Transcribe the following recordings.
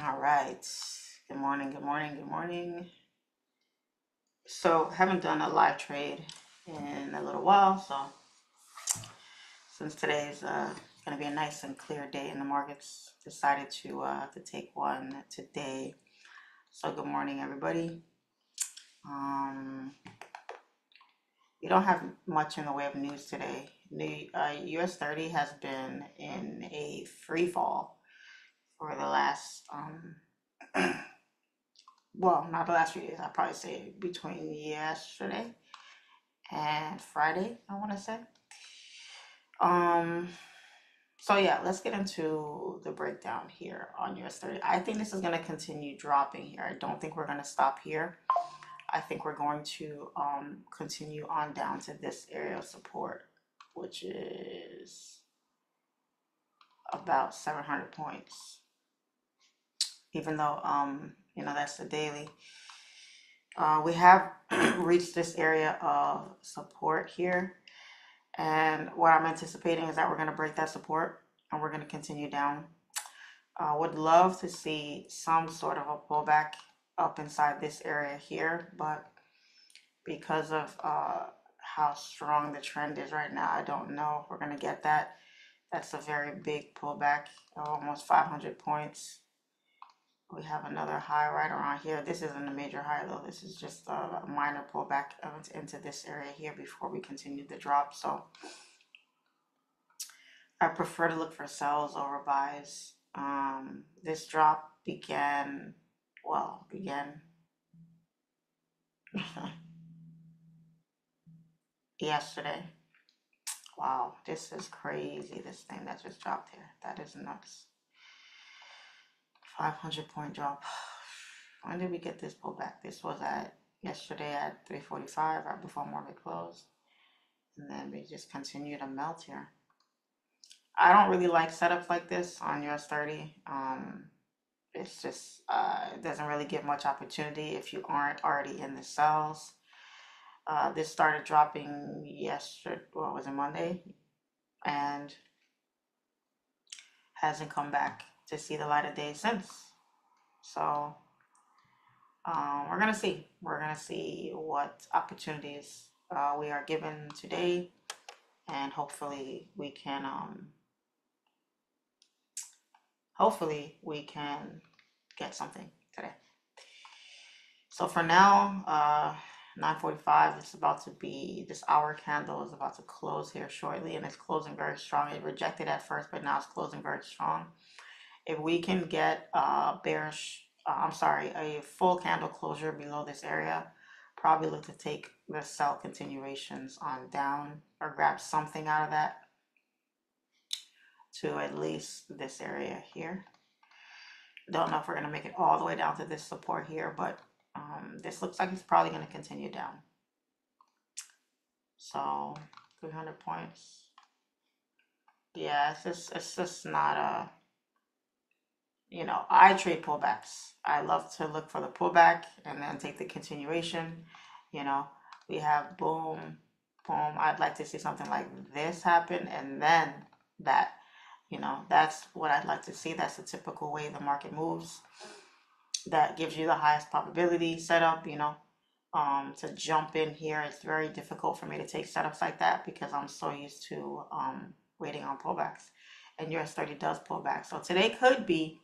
All right. Good morning, good morning, good morning. So, haven't done a live trade in a little while. So, since today's going to be a nice and clear day in the markets, decided to take one today. So, good morning, everybody. We don't have much in the way of news today. The US30 has been in a free fall for the last well, not the last few days. I'd probably say between yesterday and Friday, I want to say. Um, so yeah, let's get into the breakdown here on US30. I think this is going to continue dropping here. I don't think we're going to stop here. I think we're going to continue on down to this area of support, which is about 700 points. Even though that's the daily. We have reached this area of support here, and what I'm anticipating is that we're going to break that support and we're going to continue down. Would love to see some sort of a pullback up inside this area here, but because of how strong the trend is right now, I don't know if we're going to get that. That's a very big pullback of almost 500 points. We have another high right around here. This isn't a major high though. This is just a minor pullback into this area here before we continue the drop. So I prefer to look for sells over buys. This drop began yesterday. Wow, this is crazy. This thing that just dropped here. That is nuts. 500 point drop. When did we get this pullback? This was at yesterday at 3:45, right before market close. And then we just continue to melt here. I don't really like setups like this on US30. It's just, it doesn't really give much opportunity if you aren't already in the cells. This started dropping yesterday, what was it, Monday? And hasn't come back to see the light of day since. So we're gonna see. We're gonna see what opportunities we are given today, and hopefully we can get something today. So for now, 9:45, it's about to be, this hour candle is about to close here shortly, and it's closing very strong. It rejected at first, but now it's closing very strong. If we can get a full candle closure below this area, probably look to take the sell continuations on down or grab something out of that to at least this area here. Don't know if we're going to make it all the way down to this support here, but this looks like it's probably going to continue down. So 300 points. Yeah, it's just not a, I trade pullbacks. I love to look for the pullback and then take the continuation. We have boom, boom. I'd like to see something like this happen and then that. That's what I'd like to see. That's the typical way the market moves. That gives you the highest probability setup, to jump in here. It's very difficult for me to take setups like that because I'm so used to waiting on pullbacks. And US30 does pull back. So today could be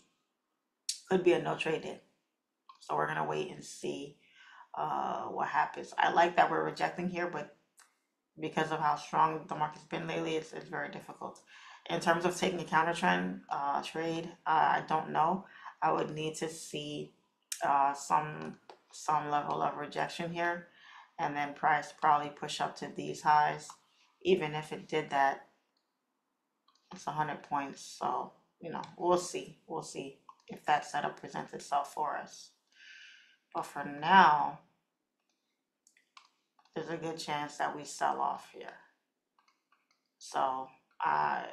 a no trade day. So we're gonna wait and see what happens. I like that we're rejecting here, but because of how strong the market's been lately, it's very difficult. In terms of taking a counter trend trade, I don't know. I would need to see some level of rejection here, and then price probably push up to these highs. Even if it did that, it's 100 points. So we'll see. We'll see if that setup presents itself for us. But for now, there's a good chance that we sell off here. So I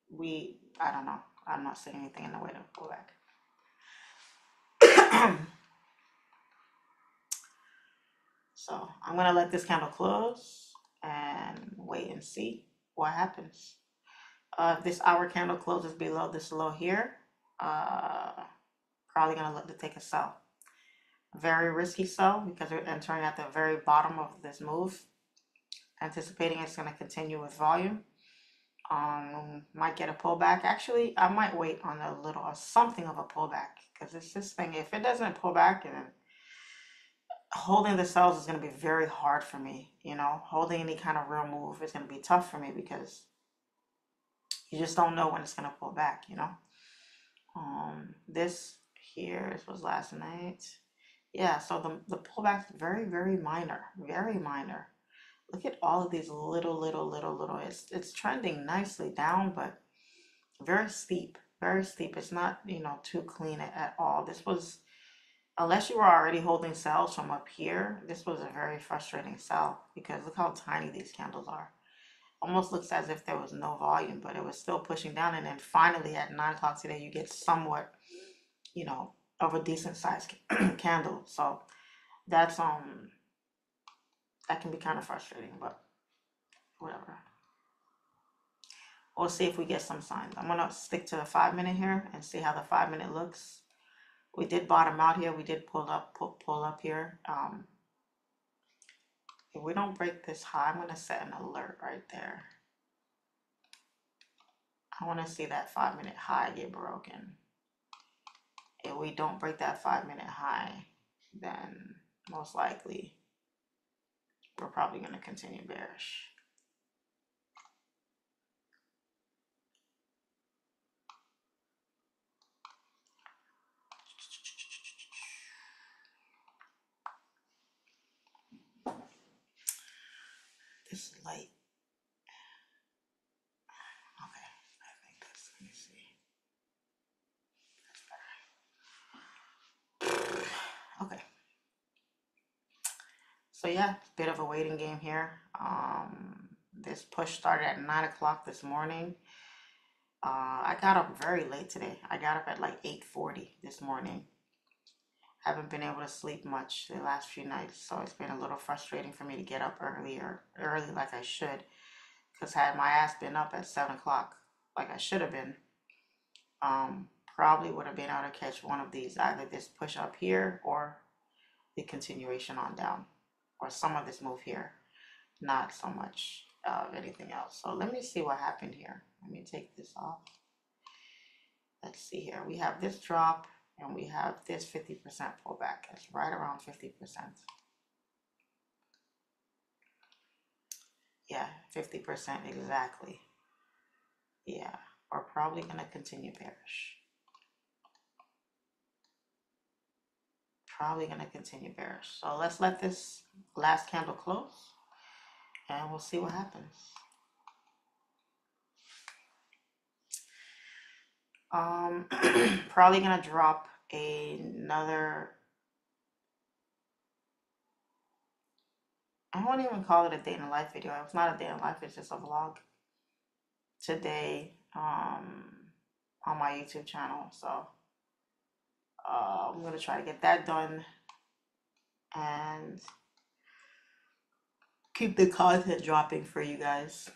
don't know. I'm not seeing anything in the way to pull back. So I'm gonna let this candle close and wait and see what happens. If this hour candle closes below this low here, probably going to look to take a sell. Very risky sell because we're entering at the very bottom of this move, anticipating it's going to continue with volume. Might get a pullback. Actually, I might wait on a little or something of a pullback, because it's this thing. If it doesn't pull back, and holding the sells is going to be very hard for me. You know, holding any kind of real move is going to be tough for me because you just don't know when it's going to pull back. You know, this here, this was last night. Yeah, so the pullback's very, very minor, very minor. Look at all of these little. It's trending nicely down, but very steep, very steep. It's not, you know, too clean at all. This was, unless you were already holding sells from up here, this was a very frustrating sell because look how tiny these candles are. Almost looks as if there was no volume, but it was still pushing down. And then finally at 9 o'clock today, you get somewhat, you know, of a decent sized candle. So that's that can be kind of frustrating, but whatever. We'll see if we get some signs. I'm gonna stick to the 5 minute here and see how the 5 minute looks. We did bottom out here. We did pull up here. If we don't break this high, I'm gonna set an alert right there. I want to see that 5 minute high get broken. If we don't break that 5 minute high, then most likely we're probably going to continue bearish. This is light. Okay, I think that's, let me see. That's better. Okay. So yeah, bit of a waiting game here. This push started at 9 o'clock this morning. I got up very late today. I got up at like 8:40 this morning. Haven't been able to sleep much the last few nights, so it's been a little frustrating for me to get up early like I should. Because had my ass been up at 7 o'clock like I should have been, probably would have been able to catch one of these, either this push up here or the continuation on down, or some of this move here, not so much of anything else. So let me see what happened here. Let me take this off. Let's see here. We have this drop and we have this 50% pullback. It's right around 50%. Yeah, 50% exactly. Yeah, we're probably going to continue bearish. Probably going to continue bearish. So let's let this last candle close and we'll see what happens. Probably going to drop another, I won't even call it a day in the life video. It's not a day in life, it's just a vlog today on my YouTube channel. So I'm going to try to get that done and keep the content dropping for you guys.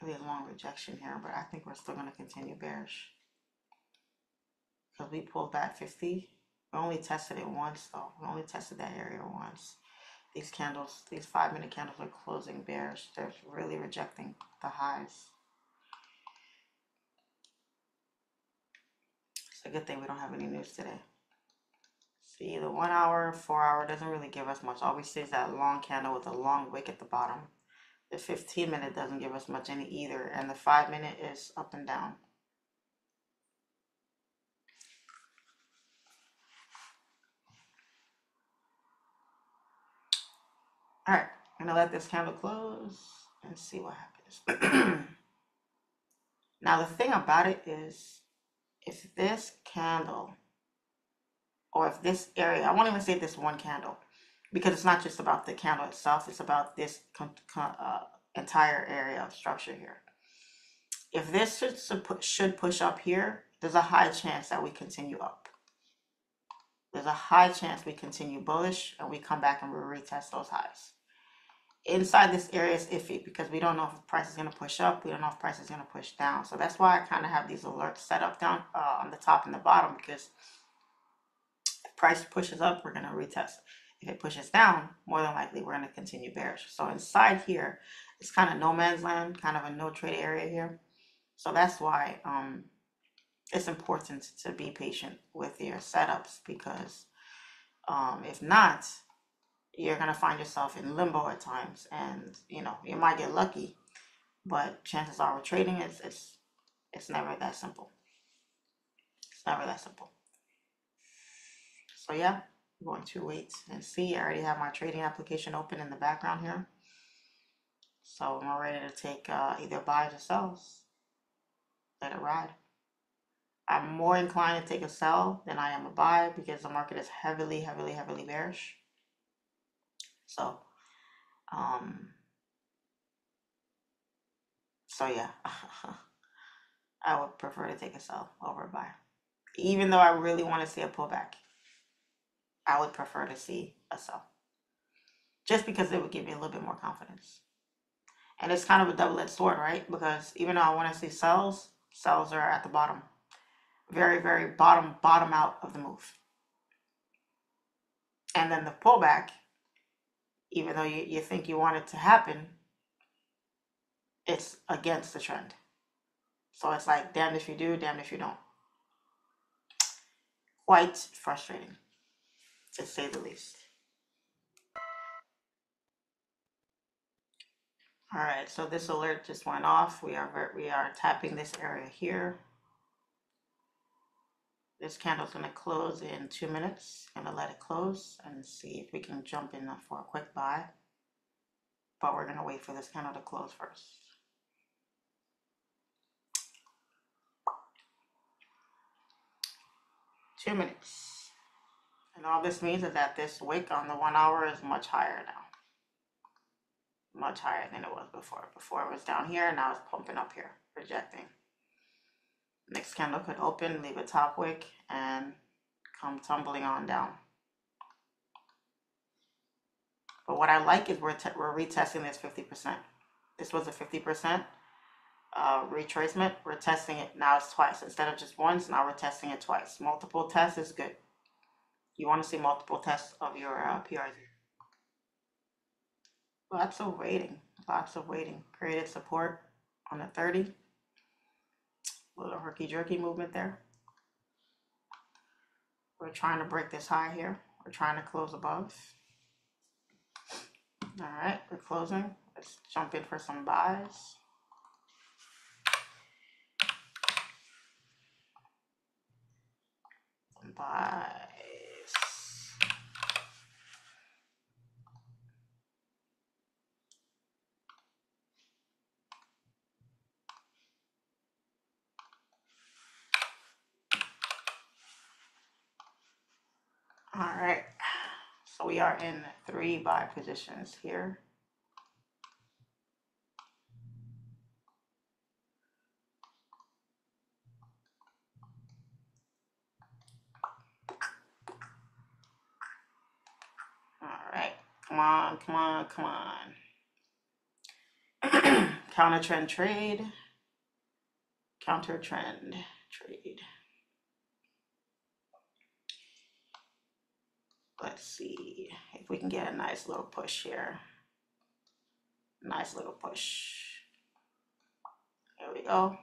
Really a long rejection here, but I think we're still going to continue bearish because we pulled that 50. We only tested it once though. We only tested that area once. These candles, these 5 minute candles are closing bearish. They're really rejecting the highs. It's a good thing we don't have any news today. See, the 1 hour, 4 hour doesn't really give us much. All we see is that long candle with a long wick at the bottom. The 15 minute doesn't give us much any either, and the 5 minute is up and down. All right, I'm gonna let this candle close and see what happens. Now the thing about it is, if this candle, or if this area, I won't even say this one candle, because it's not just about the candle itself, it's about this entire area of structure here. If this should push up here, there's a high chance that we continue up. There's a high chance we continue bullish and we come back and we retest those highs. inside this area is iffy because we don't know if the price is going to push up. We don't know if price is going to push down. So that's why I kind of have these alerts set up down on the top and the bottom, because if price pushes up, we're going to retest. If it pushes down, more than likely we're going to continue bearish. So inside here, it's kind of no man's land, kind of a no trade area here. So that's why it's important to be patient with your setups, because if not, you're going to find yourself in limbo at times, and you know, you might get lucky, but chances are with trading, it's never that simple. It's never that simple. So yeah, I'm going to wait and see. I already have my trading application open in the background here, so I'm ready to take either buys or sells. Let it ride. I'm more inclined to take a sell than I am a buy, because the market is heavily bearish. So yeah, I would prefer to take a sell over a buy. Even though I really want to see a pullback, I would prefer to see a sell, just because it would give me a little bit more confidence. And it's kind of a double-edged sword, right? Because even though I want to see sells are at the bottom, very bottom out of the move. And then the pullback, even though you think you want it to happen, it's against the trend. So it's like, damned if you do, damned if you don't. Quite frustrating, to say the least. All right, so this alert just went off. We are tapping this area here. This candle's going to close in 2 minutes. Going to let it close and see if we can jump in for a quick buy. But we're going to wait for this candle to close first. 2 minutes. And all this means is that this wick on the 1 hour is much higher now. Much higher than it was before. Before it was down here, and now it's pumping up here, projecting. Next candle could open, leave a top wick, and come tumbling on down. But what I like is we're retesting this 50%. This was a 50% retracement. We're testing it, now it's twice. Instead of just once, now we're testing it twice. Multiple tests is good. You want to see multiple tests of your PRs. Lots of waiting. Created support on the 30. A little herky-jerky movement there. We're trying to break this high here. We're trying to close above. All right, we're closing. Let's jump in for some buys. Some buys. All right, so we are in 3 buy positions here. All right, come on. Counter trend trade. Let's see if we can get a nice little push here. Nice little push. There we go.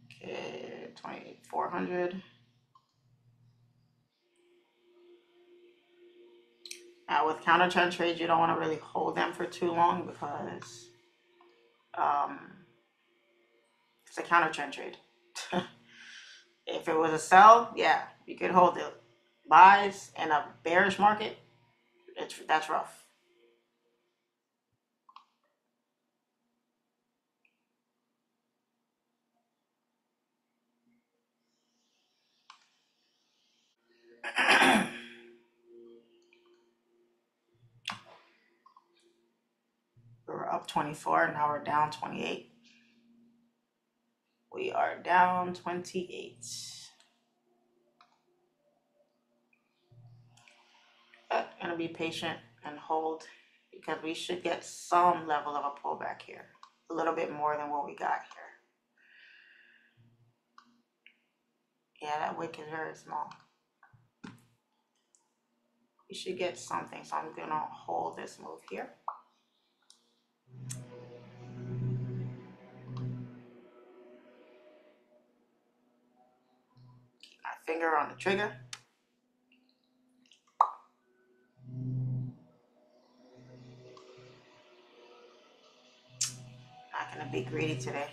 Okay, 2,400. Now with counter trend trades, you don't want to really hold them for too long, because it's a counter trend trade. If it was a sell, yeah, you could hold it. Buys in a bearish market, that's rough. We were up 24, now we're down 28. We are down 28. gonna be patient and hold because we should get some level of a pullback here, a little bit more than what we got here. Yeah, that wick is very small. We should get something, so I'm gonna hold this move here. Keep my finger on the trigger. Not gonna be greedy today.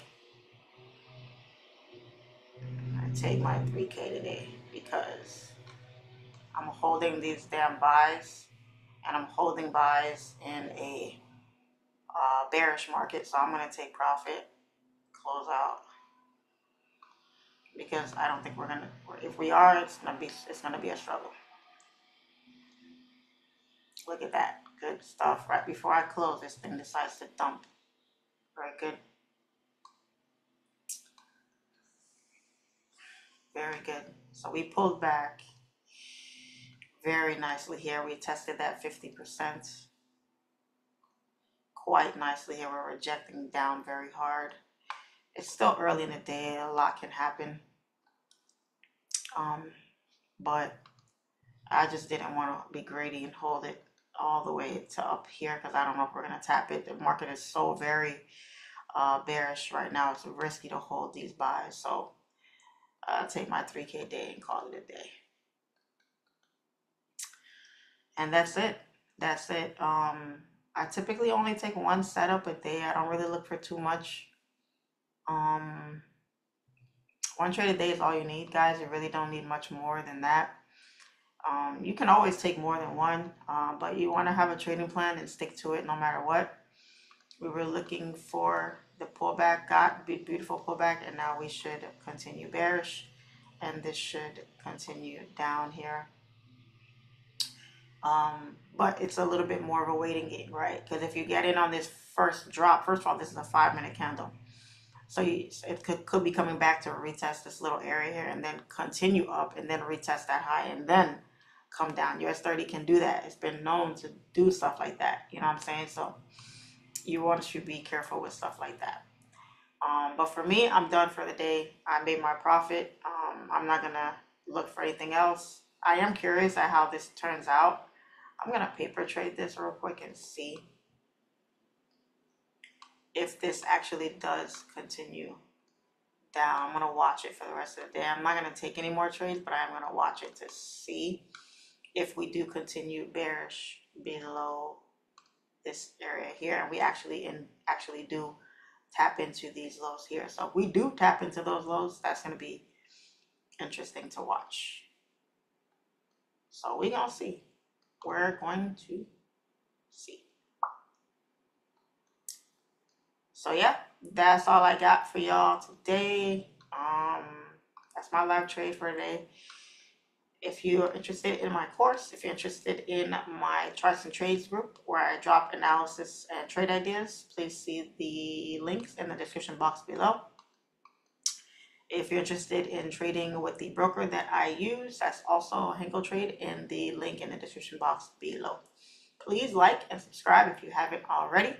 I take my 3K today because I'm holding these damn buys, and I'm holding buys in a bearish market, so I'm gonna take profit, close out, because I don't think we're gonna. If we are, it's gonna be a struggle. Look at that, good stuff. Right before I close, this thing decides to dump. Very good. Very good. So we pulled back very nicely here. We tested that 50% quite nicely here. We're rejecting down very hard. It's still early in the day. A lot can happen. But I just didn't want to be greedy and hold it all the way to up here because I don't know if we're going to tap it. The market is so very bearish right now. It's risky to hold these buys. So I'll take my 3K day and call it a day. And that's it. That's it. I typically only take one setup a day. I don't really look for too much. One trade a day is all you need, guys. You really don't need much more than that. You can always take more than one, but you want to have a trading plan and stick to it no matter what. We were looking for the pullback, got beautiful pullback, and now we should continue bearish, and this should continue down here. But it's a little bit more of a waiting game, right? Because if you get in on this first drop, first of all, this is a 5-minute candle. So it could be coming back to retest this little area here and then continue up and then retest that high and then come down. US30 can do that. It's been known to do stuff like that. You know what I'm saying? So you want to be careful with stuff like that. But for me, I'm done for the day. I made my profit. I'm not going to look for anything else. I am curious at how this turns out. I'm going to paper trade this real quick and see if this actually does continue down. I'm going to watch it for the rest of the day. I'm not going to take any more trades, but I'm going to watch it to see if we do continue bearish below this area here. And we actually do tap into these lows here. So if we do tap into those lows, that's going to be interesting to watch. So we're going to see. We're going to see. So yeah, that's all I got for y'all today. That's my live trade for today. If you're interested in my course, if you're interested in my charts and trades group where I drop analysis and trade ideas, please see the links in the description box below. If you're interested in trading with the broker that I use, that's also HANKOTRADE in the link in the description box below. Please like and subscribe if you haven't already.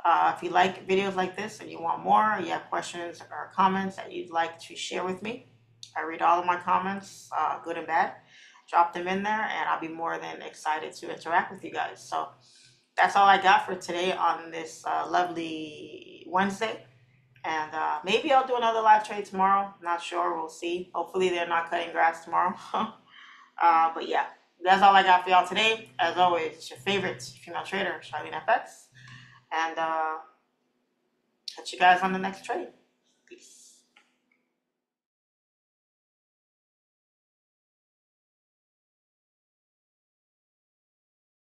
If you like videos like this and you want more, you have questions or comments that you'd like to share with me, I read all of my comments, good and bad. Drop them in there and I'll be more than excited to interact with you guys. So that's all I got for today on this lovely Wednesday. And maybe I'll do another live trade tomorrow. Not sure. We'll see. Hopefully they're not cutting grass tomorrow. But yeah, that's all I got for y'all today. As always, it's your favorite female trader, SIMPLEFX. And catch you guys on the next trade. Peace.